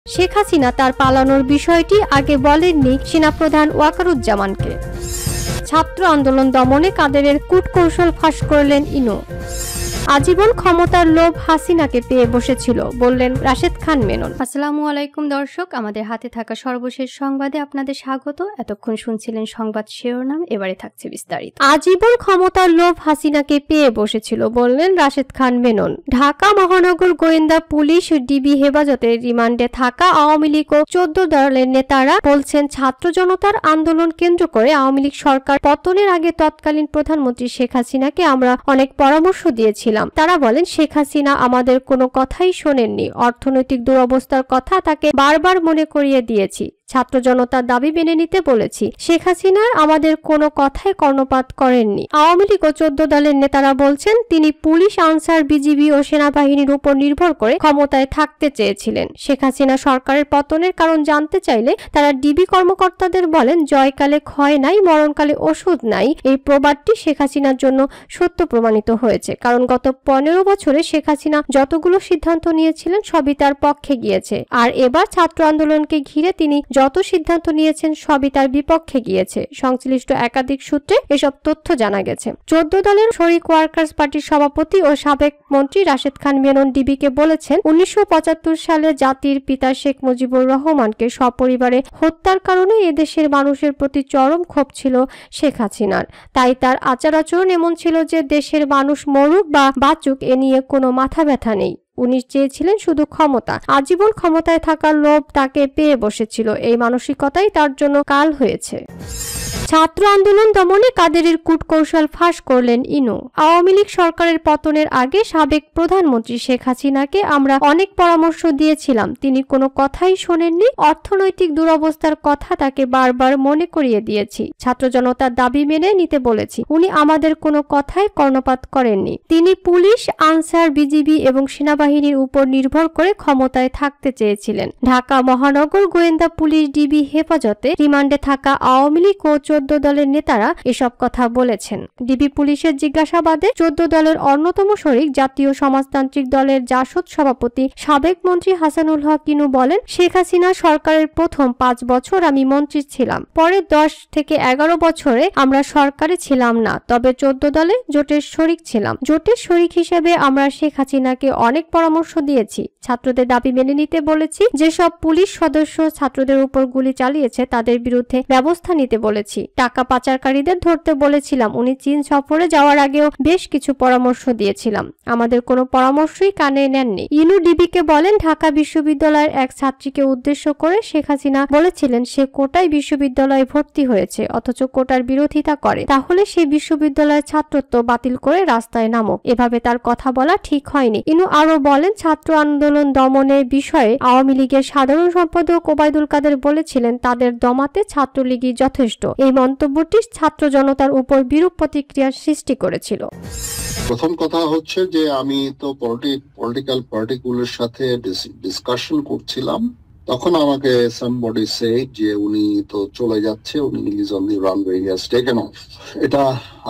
শেখ হাসিনা তার পালানোর বিষয়টি আগে বলেননি সেনাপ্রধান ওয়াকারুজ্জামানকে। ছাত্র আন্দোলন দমনে কাদেরের কূটকৌশল ফাঁস করলেন ইনু। আজীবন ক্ষমতার লোভ হাসিনাকে পেয়ে বসেছিল বললেন রাশেদ খান মেনন। আসসালামু আলাইকুম দর্শক, আমাদের হাতে থাকা সর্বশেষ সংবাদে আপনাদের স্বাগত। এতক্ষণ শুনছিলেন সংবাদ শিরোনাম, এবারে থাকছে বিস্তারিত। আজীবন ক্ষমতার লোভ হাসিনাকে পেয়ে বসেছিল বললেন রাশেদ খান মেনন। ঢাকা মহানগর গোয়েন্দা পুলিশ ডিবি হেফাজতের রিমান্ডে থাকা আওয়ামী লীগ ও 14 দলের নেতারা বলছেন, ছাত্র জনতার আন্দোলন কেন্দ্র করে আওয়ামী লীগ সরকার পতনের আগে তৎকালীন প্রধানমন্ত্রী শেখ হাসিনাকে আমরা অনেক পরামর্শ দিয়েছি। তারা বলেন, শেখ হাসিনা আমাদের কোনো কথাই শোনেননি। অর্থনৈতিক দুরবস্থার কথা তাকে বারবার মনে করিয়ে দিয়েছি। ছাত্র জনতার দাবি মেনে নিতে বলেছি। শেখ হাসিনা আমাদের কোনো কথায় কর্ণপাত করেননি। আওয়ামী লীগ ও 14 দলের নেতারা বলছেন, তিনি পুলিশ, আনসার, বিজিবি ও সেনাবাহিনীর উপর নির্ভর করে ক্ষমতায় থাকতে চেয়েছিলেন। শেখ হাসিনা সরকারের পতনের কারণ জানতে চাইলে তারা ডিবি কর্মকর্তাদের বলেন, জয়কালে ক্ষয় নাই, মরণকালে ওষুধ নাই। এই প্রবাদটি শেখ হাসিনার জন্য সত্য প্রমাণিত হয়েছে, কারণ গত 15 বছরে শেখ হাসিনা যতগুলো সিদ্ধান্ত নিয়েছিলেন সবই তার পক্ষে গিয়েছে, আর এবার ছাত্র আন্দোলনকে ঘিরে তিনি যত সিদ্ধান্ত নিয়েছেন সবই তার বিপক্ষে গিয়েছে। সংশ্লিষ্ট একাধিক সূত্রে এসব তথ্য জানা গেছে। 14 দলের শরিক ওয়ার্কার্স পার্টির সভাপতি ও সাবেক মন্ত্রী রাশেদ খান মেনন ডিবিকে বলেছেন, 1975 সালে জাতির পিতা শেখ মুজিবুর রহমানকে সপরিবারে হত্যার কারণে এদেশের মানুষের প্রতি চরম ক্ষোভ ছিল শেখ হাসিনার। তাই তার আচার আচরণ এমন ছিল যে দেশের মানুষ মরুক বা বাঁচুক এ নিয়ে কোনো মাথা ব্যথা নেই। উনি চেয়েছিলেন শুধু ক্ষমতা। আজীবন ক্ষমতায় থাকার লোভ তাকে পেয়ে বসেছিল। এই মানসিকতাই তার জন্য কাল হয়েছে। ছাত্র আন্দোলন দমনে কাদেরের কূটকৌশল ফাঁস করলেন ইনু। আওয়ামী লীগ সরকারের পতনের আগে সাবেক প্রধানমন্ত্রী শেখ হাসিনাকে আমরা অনেক পরামর্শ দিয়েছিলাম, তিনি কোনো কথাই শোনেননি। অর্থনৈতিক দুরবস্থার কথা তাকে বারবার মনে করিয়ে দিয়েছি। ছাত্র জনতার দাবি মেনে নিতে বলেছি। উনি আমাদের কোনো কথায় কর্ণপাত করেননি। তিনি পুলিশ, আনসার, বিজিবি এবং সেনাবাহিনীর উপর নির্ভর করে ক্ষমতায় থাকতে চেয়েছিলেন। ঢাকা মহানগর গোয়েন্দা পুলিশ ডিবি হেফাজতে রিমান্ডে থাকা আওয়ামী লীগ ও 14 দলের নেতারা এসব কথা বলেছেন। ডিবি পুলিশের জিজ্ঞাসাবাদে 14 দলের অন্যতম শরিক জাতীয় সমাজতান্ত্রিক দলের জাসদ সভাপতি সাবেক মন্ত্রী হাসানুল হক ইনু বলেন, শেখ হাসিনা সরকারের প্রথম 5 বছর আমি মন্ত্রী ছিলাম, পরে 10 থেকে 11 বছরে আমরা সরকারে ছিলাম না, তবে 14 দলে জোটের শরিক ছিলাম। জোটের শরিক হিসেবে আমরা শেখ হাসিনাকে অনেক পরামর্শ দিয়েছি। ছাত্রদের দাবি মেনে নিতে বলেছি। যেসব পুলিশ সদস্য ছাত্রদের উপর গুলি চালিয়েছে তাদের বিরুদ্ধে ব্যবস্থা নিতে বলেছি। টাকা পাচারকারীদের ধরতে বলেছিলাম। উনি চীন সফরে যাওয়ার আগেও বেশ কিছু পরামর্শ দিয়েছিলাম। আমাদের কোনো পরামর্শই কানে নেননি। ইনু ডিবিকে বলেন, ঢাকা বিশ্ববিদ্যালয়ের এক ছাত্রীকে উদ্দেশ্য করে শেখ হাসিনা বলেছিলেন সে কোটায় বিশ্ববিদ্যালয়ে ভর্তি হয়েছে, অথচ কোটার বিরোধিতা করে, তাহলে সেই বিশ্ববিদ্যালয়ের ছাত্রত্ব বাতিল করে রাস্তায় নামো। এভাবে তার কথা বলা ঠিক হয়নি। ইনু আরো বলেন, ছাত্র আন্দোলন দমনের বিষয়ে আওয়ামী লীগের সাধারণ সম্পাদক ওবায়দুল কাদের বলেছিলেন তাদের দমাতে ছাত্রলীগই যথেষ্ট। এই মন্তব্যটি ছাত্র জনতার উপর বিরূপ প্রতিক্রিয়ার সৃষ্টি করেছিল। প্রথম কথা হচ্ছে যে আমি তো পলিটিক্যাল পার্টিগুলোর সাথে ডিসকাশন করছিলাম, তখন আমাকে somebody said যে উনি তো চলে যাচ্ছে, উনি is on the runway, he has taken off। এটা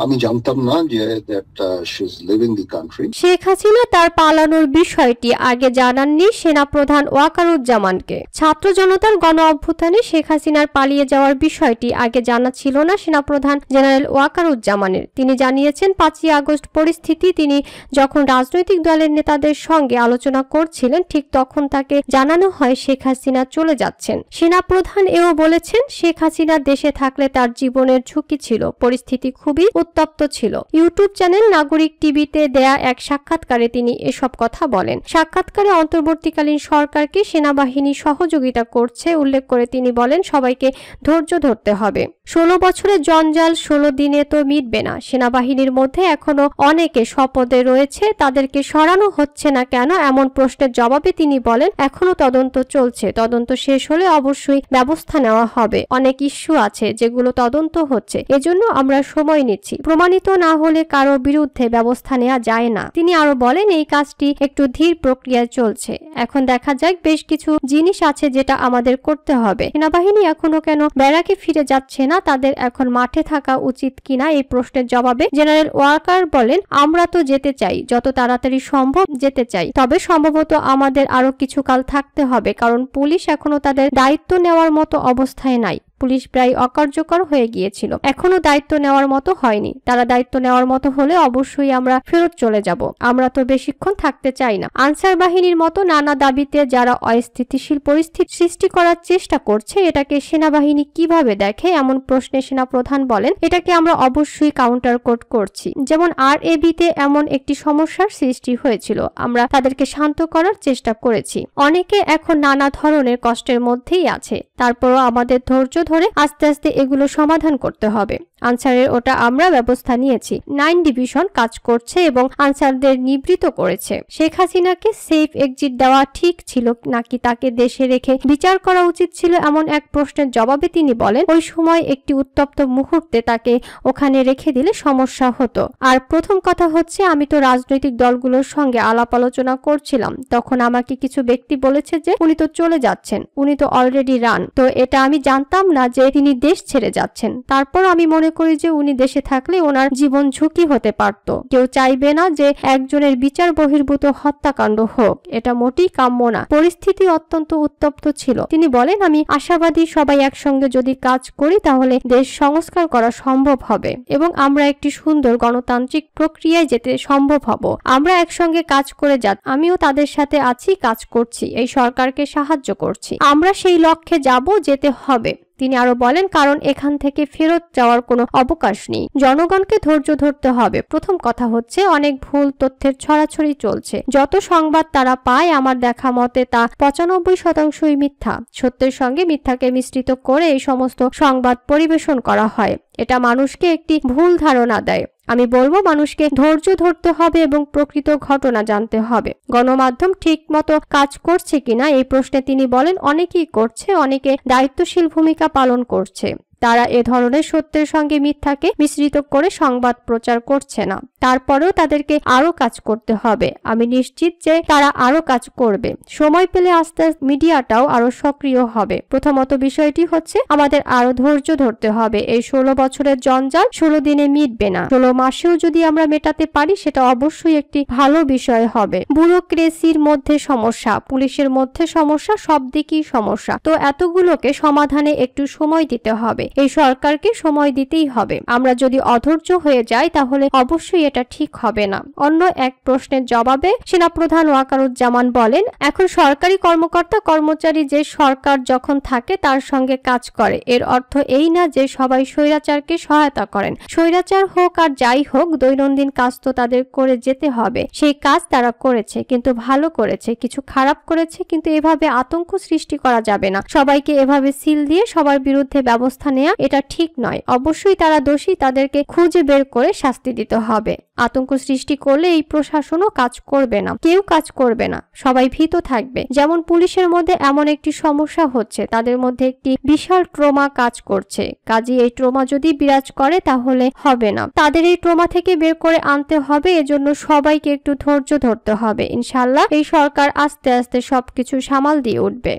আমি জানতাম না যে that she is leaving the country। Sheikh Hasina তার পালানোর বিষয়টি আগে জানাননি সেনাপ্রধান ওয়াকারুজ্জামানকে। ছাত্র জনতার গণ অভ্যুত্থানে শেখ হাসিনার পালিয়ে যাওয়ার বিষয়টি আগে জানা ছিল না সেনাপ্রধান জেনারেল ওয়াকারুজ্জামানের। তিনি জানিয়েছেন 5ই আগস্ট পরিস্থিতি তিনি যখন রাজনৈতিক দলের নেতাদের সঙ্গে আলোচনা করছিলেন ঠিক তখন তাকে জানানো হয় শেখ হাসিনা চলে যাচ্ছেন। সেনাপ্রধান এও বলেছেন, শেখ হাসিনা দেশে থাকলে তার জীবনের ঝুঁকি ছিল, পরিস্থিতি খুবই উত্তপ্ত ছিল। ইউটিউব চ্যানেল নাগরিক টিভিতে দেয়া এক সাক্ষাৎকারে তিনি এসব কথা বলেন। সাক্ষাৎকারে অন্তর্বর্তীকালীন সরকারকে সেনাবাহিনী সহযোগিতা করছে উল্লেখ করে তিনি বলেন, সবাইকে ধৈর্য ধরতে হবে। 16 বছরের জঞ্জাল 16 দিনে তো মিটবে না। সেনাবাহিনীর মধ্যে এখনো অনেকে শপথে রয়েছে, তাদেরকে সরানো হচ্ছে না কেন এমন প্রশ্নের জবাবে তিনি বলেন, এখনো তদন্ত চলছে, তদন্ত শেষ হলে অবশ্যই ব্যবস্থা নেওয়া হবে। অনেক ইস্যু আছে যেগুলো তদন্ত হচ্ছে, এজন্য আমরা সময় নিচ্ছি। করেছি, প্রমাণিত না হলে কারো বিরুদ্ধে ব্যবস্থা নেওয়া যায় না। তিনি আরো বলেন, এই কাজটি একটু ধীর প্রক্রিয়ায় চলছে। এখন দেখা যাক, বেশ কিছু জিনিস আছে যেটা আমাদের করতে হবে। সেনাবাহিনী এখনো কেন ব্যারাকে ফিরে যাচ্ছে না, তাদের এখন মাঠে থাকা উচিত কিনা, এই প্রশ্নের জবাবে জেনারেল ওয়াকার বলেন, আমরা তো যেতে চাই, যত তাড়াতাড়ি সম্ভব যেতে চাই, তবে সম্ভবত আমাদের আরো কিছু কাল থাকতে হবে, কারণ পুলিশ এখনো তাদের দায়িত্ব নেওয়ার মতো অবস্থায় নাই। পুলিশ প্রায় অকার্যকর হয়ে গিয়েছিল, এখনো দায়িত্ব নেওয়ার মতো হয়নি। তারা দায়িত্ব নেওয়ার মতো হলে অবশ্যই আমরা ফেরত চলে যাব, আমরা তো বেশিক্ষণ থাকতে চাই না। আনসার বাহিনীর মতো নানা দাবিতে যারা অস্থিতিশীল পরিস্থিতি সৃষ্টি করার চেষ্টা করছে, এটাকে সেনাবাহিনী কিভাবে দেখে, এমন প্রশ্নে সেনাপ্রধান বলেন, এটাকে আমরা অবশ্যই কাউন্টার কোর্ট করছি। যেমন RAB-তে এমন একটি সমস্যার সৃষ্টি হয়েছিল, আমরা তাদেরকে শান্ত করার চেষ্টা করেছি। অনেকে এখন নানা ধরনের কষ্টের মধ্যেই আছে, তারপরও আমাদের ধৈর্য ধরে আস্তে আস্তে এগুলো সমাধান করতে হবে। আনসারের ওটা আমরা ব্যবস্থা নিয়েছি। 9 ডিভিশন কাজ করছে এবং আনসারদের নিবৃত করেছে। শেখ হাসিনাকে সেফ এক্সিট দেওয়া ঠিক ছিল নাকি তাকে দেশে রেখে বিচার করা উচিত ছিল, এমন এক প্রশ্নের জবাবে তিনি বলেন, ওই সময় একটি উত্তপ্ত মুহূর্তে তাকে ওখানে রেখে দিলে সমস্যা হতো। আর প্রথম কথা হচ্ছে, আমি তো রাজনৈতিক দলগুলোর সঙ্গে আলাপ আলোচনা করছিলাম, তখন আমাকে কিছু ব্যক্তি বলেছে যে উনি তো চলে যাচ্ছেন, উনি তো অলরেডি রান, তো এটা আমি জানতাম না যে তিনি দেশ ছেড়ে যাচ্ছেন। তারপর আমি মনে করি যে উনি দেশে থাকলে ওনার জীবন ঝুঁকি হতে পারত। কেউ চাইবে না যে একজনের বিচার বহির্ভূত হত্যাকাণ্ড হোক, এটা মোটেই কাম্য না। পরিস্থিতি অত্যন্ত উত্তপ্ত ছিল। তিনি বলেন, আমি আশাবাদী সবাই একসঙ্গে যদি কাজ করি তাহলে দেশ সংস্কার করা সম্ভব হবে এবং আমরা একটি সুন্দর গণতান্ত্রিক প্রক্রিয়ায় যেতে সম্ভব হব। আমরা একসঙ্গে কাজ করে আমিও তাদের সাথে আছি, কাজ করছি, এই সরকারকে সাহায্য করছি, আমরা সেই লক্ষ্যে যাব, যেতে হবে। তিনি আরো বলেন, কারণ এখান থেকে ফেরত যাওয়ার কোনো অবকাশ নেই, জনগণকে ধৈর্য ধরতে হবে। প্রথম কথা হচ্ছে, অনেক ভুল তথ্যের ছড়াছড়ি চলছে, যত সংবাদ তারা পায় আমার দেখা মতে তা 95% মিথ্যা। সত্যের সঙ্গে মিথ্যাকে মিশ্রিত করে এই সমস্ত সংবাদ পরিবেশন করা হয়, এটা মানুষকে একটি ভুল ধারণা দেয়। আমি বলবো, মানুষকে ধৈর্য ধরতে হবে এবং প্রকৃত ঘটনা জানতে হবে। গণমাধ্যম ঠিক মতো কাজ করছে কিনা এই প্রশ্নে তিনি বলেন, অনেকেই করছে, অনেকে দায়িত্বশীল ভূমিকা পালন করছে, তারা এ ধরনের সত্যের সঙ্গে মিথ্যাকে মিশ্রিত করে সংবাদ প্রচার করছে না। তারপরেও তাদেরকে আরো কাজ করতে হবে, আমি নিশ্চিত যে তারা আরো কাজ করবে। সময় পেলে আস্তে আস্তে মিডিয়াটাও আরো সক্রিয় হবে। প্রথমত বিষয়টি হচ্ছে, আমাদের আরো ধৈর্য ধরতে হবে। এই 16 বছরের জঞ্জাল 16 দিনে মিটবে না, 16 মাসেও যদি আমরা মেটাতে পারি সেটা অবশ্যই একটি ভালো বিষয় হবে। ব্যুরোক্রেসির মধ্যে সমস্যা, পুলিশের মধ্যে সমস্যা, সব দিকেই সমস্যা, তো এতগুলোকে সমাধানে একটু সময় দিতে হবে, এই সরকারকে সময় দিতেই হবে। আমরা যদি অধৈর্য হয়ে যাই তাহলে অবশ্যই এটা ঠিক হবে না। অন্য এক প্রশ্নের জবাবে সেনাপ্রধান ওয়াকারুজ্জামান বলেন, এখন সরকারি কর্মকর্তা কর্মচারী যে সরকার যখন থাকে তার সঙ্গে কাজ করে, এর অর্থ এই না যে সবাই স্বৈরাচারকে সহায়তা করেন। স্বৈরাচার হোক আর যাই হোক, দৈনন্দিন কাজ তো তাদের করে যেতে হবে, সেই কাজ তারা করেছে, কিন্তু ভালো করেছে, কিছু খারাপ করেছে, কিন্তু এভাবে আতঙ্ক সৃষ্টি করা যাবে না। সবাইকে এভাবে সিল দিয়ে সবার বিরুদ্ধে ব্যবস্থা নেওয়া এটা ঠিক নয়। অবশ্যই তারা দোষী, তাদেরকে খুঁজে বের করে শাস্তি দিতে হবে। আতঙ্ক সৃষ্টি করলে এই প্রশাসনও কাজ করবে না, কেউ কাজ করবে না, সবাই ভীত থাকবে। যেমন পুলিশের মধ্যে এমন একটি সমস্যা হচ্ছে, তাদের মধ্যে একটি বিশাল ট্রমা কাজ করছে, কাজে এই ট্রমা যদি বিরাজ করে তাহলে হবে না, তাদের এই ট্রমা থেকে বের করে আনতে হবে। এজন্য সবাইকে একটু ধৈর্য ধরতে হবে। ইনশাআল্লাহ এই সরকার আস্তে আস্তে সবকিছু সামাল দিয়ে উঠবে।